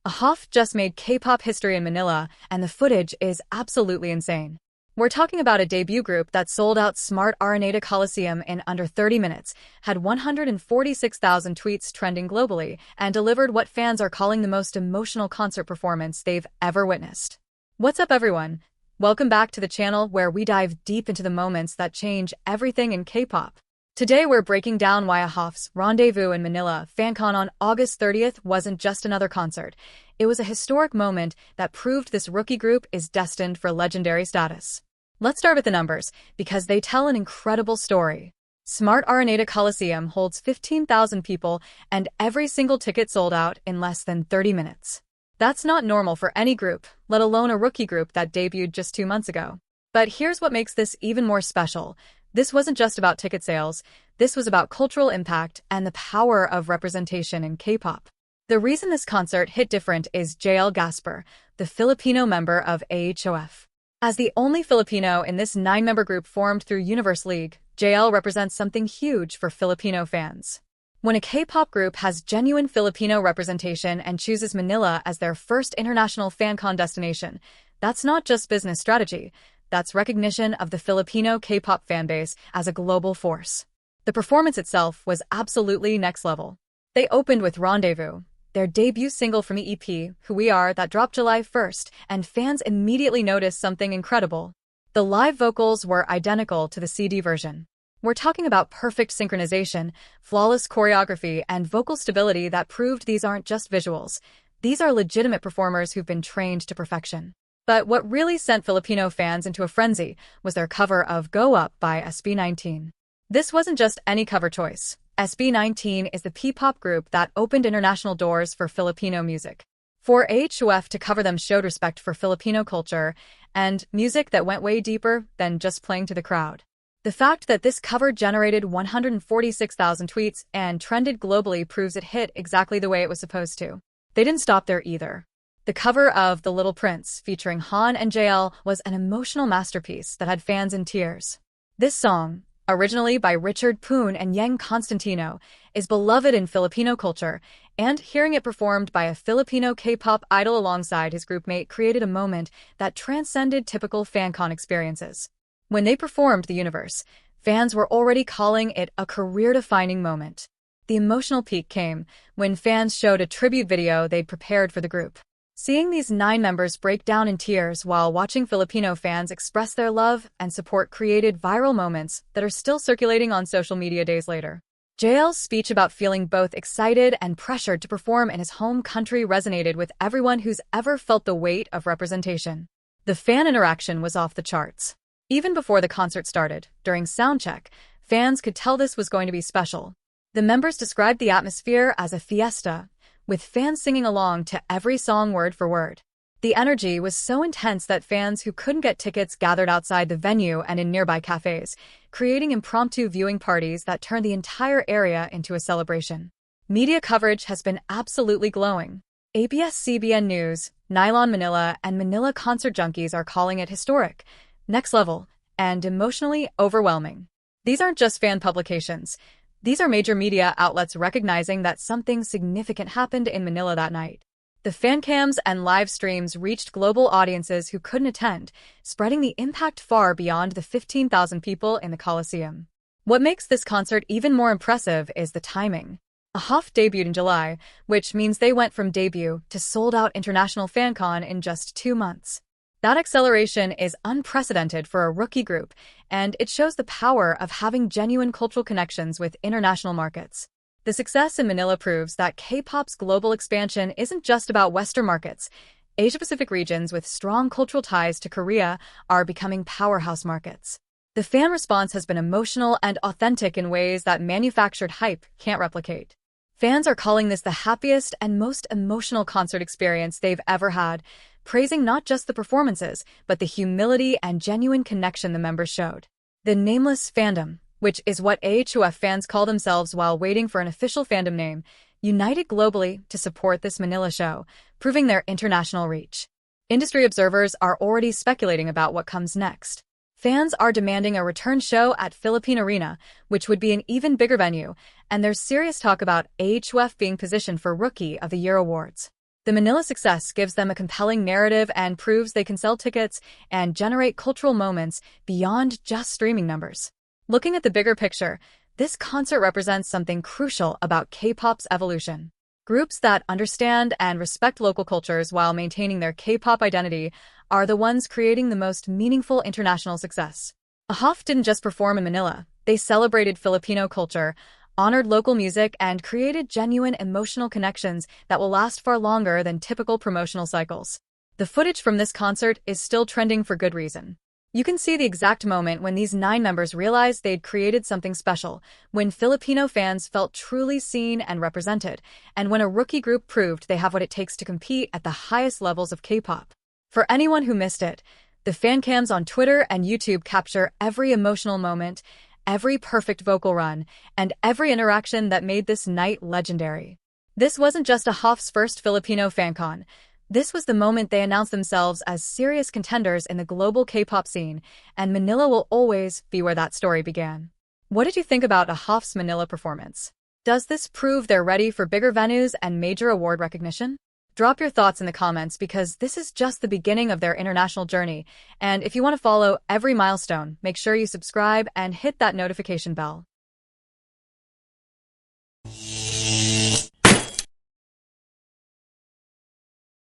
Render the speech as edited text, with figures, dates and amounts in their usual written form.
AHOF just made K-pop history in Manila, and the footage is absolutely insane. We're talking about a debut group that sold out Smart Araneta Coliseum in under 30 minutes, had 146,000 tweets trending globally, and delivered what fans are calling the most emotional concert performance they've ever witnessed. What's up, everyone? Welcome back to the channel where we dive deep into the moments that change everything in K-pop. Today we're breaking down why AHOF's Rendezvous in Manila, Fancon on August 30th wasn't just another concert. It was a historic moment that proved this rookie group is destined for legendary status. Let's start with the numbers, because they tell an incredible story. Smart Araneta Coliseum holds 15,000 people, and every single ticket sold out in less than 30 minutes. That's not normal for any group, let alone a rookie group that debuted just 2 months ago. But here's what makes this even more special. This wasn't just about ticket sales, this was about cultural impact and the power of representation in K-pop. The reason this concert hit different is Gaspar, the Filipino member of AHOF. As the only Filipino in this 9-member group formed through Universe League, JL represents something huge for Filipino fans. When a K-pop group has genuine Filipino representation and chooses Manila as their first international Fancon destination, that's not just business strategy. That's recognition of the Filipino K-pop fanbase as a global force. The performance itself was absolutely next level. They opened with Rendezvous, their debut single from the EP, Who We Are, that dropped July 1st, and fans immediately noticed something incredible. The live vocals were identical to the CD version. We're talking about perfect synchronization, flawless choreography, and vocal stability that proved these aren't just visuals. These are legitimate performers who've been trained to perfection. But what really sent Filipino fans into a frenzy was their cover of Go Up by SB19. This wasn't just any cover choice. SB19 is the P-pop group that opened international doors for Filipino music. For AHOF to cover them showed respect for Filipino culture and music that went way deeper than just playing to the crowd. The fact that this cover generated 146,000 tweets and trended globally proves it hit exactly the way it was supposed to. They didn't stop there either. The cover of The Little Prince, featuring Han and JL, was an emotional masterpiece that had fans in tears. This song, originally by Richard Poon and Yang Constantino, is beloved in Filipino culture, and hearing it performed by a Filipino K-pop idol alongside his groupmate created a moment that transcended typical Fancon experiences. When they performed The Universe, fans were already calling it a career-defining moment. The emotional peak came when fans showed a tribute video they'd prepared for the group. Seeing these 9 members break down in tears while watching Filipino fans express their love and support created viral moments that are still circulating on social media days later. JL's speech about feeling both excited and pressured to perform in his home country resonated with everyone who's ever felt the weight of representation. The fan interaction was off the charts. Even before the concert started, during soundcheck, fans could tell this was going to be special. The members described the atmosphere as a fiesta, with fans singing along to every song word for word. The energy was so intense that fans who couldn't get tickets gathered outside the venue and in nearby cafes, creating impromptu viewing parties that turned the entire area into a celebration. Media coverage has been absolutely glowing. ABS-CBN News, NYLON Manila, and Manila Concert Junkies are calling it historic, next level, and emotionally overwhelming. These aren't just fan publications. These are major media outlets recognizing that something significant happened in Manila that night. The Fancams and live streams reached global audiences who couldn't attend, spreading the impact far beyond the 15,000 people in the Coliseum. What makes this concert even more impressive is the timing. AHOF debuted in July, which means they went from debut to sold-out international Fancon in just 2 months. That acceleration is unprecedented for a rookie group, and it shows the power of having genuine cultural connections with international markets. The success in Manila proves that K-pop's global expansion isn't just about Western markets. Asia-Pacific regions with strong cultural ties to Korea are becoming powerhouse markets. The fan response has been emotional and authentic in ways that manufactured hype can't replicate. Fans are calling this the happiest and most emotional concert experience they've ever had, praising not just the performances, but the humility and genuine connection the members showed. The Nameless fandom, which is what AHOF fans call themselves while waiting for an official fandom name, united globally to support this Manila show, proving their international reach. Industry observers are already speculating about what comes next. Fans are demanding a return show at Philippine Arena, which would be an even bigger venue, and there's serious talk about AHOF being positioned for Rookie of the Year awards. The Manila success gives them a compelling narrative and proves they can sell tickets and generate cultural moments beyond just streaming numbers. Looking at the bigger picture, this concert represents something crucial about K-pop's evolution. Groups that understand and respect local cultures while maintaining their K-pop identity are the ones creating the most meaningful international success. AHOF didn't just perform in Manila. They celebrated Filipino culture, honored local music, and created genuine emotional connections that will last far longer than typical promotional cycles. The footage from this concert is still trending for good reason. You can see the exact moment when these 9 members realized they'd created something special, when Filipino fans felt truly seen and represented, and when a rookie group proved they have what it takes to compete at the highest levels of K-pop. For anyone who missed it, the Fancams on Twitter and YouTube capture every emotional moment, every perfect vocal run, and every interaction that made this night legendary. This wasn't just AHOF's first Filipino Fancon. This was the moment they announced themselves as serious contenders in the global K-pop scene, and Manila will always be where that story began. What did you think about AHOF's Manila performance? Does this prove they're ready for bigger venues and major award recognition? Drop your thoughts in the comments because this is just the beginning of their international journey, and if you want to follow every milestone, make sure you subscribe and hit that notification bell.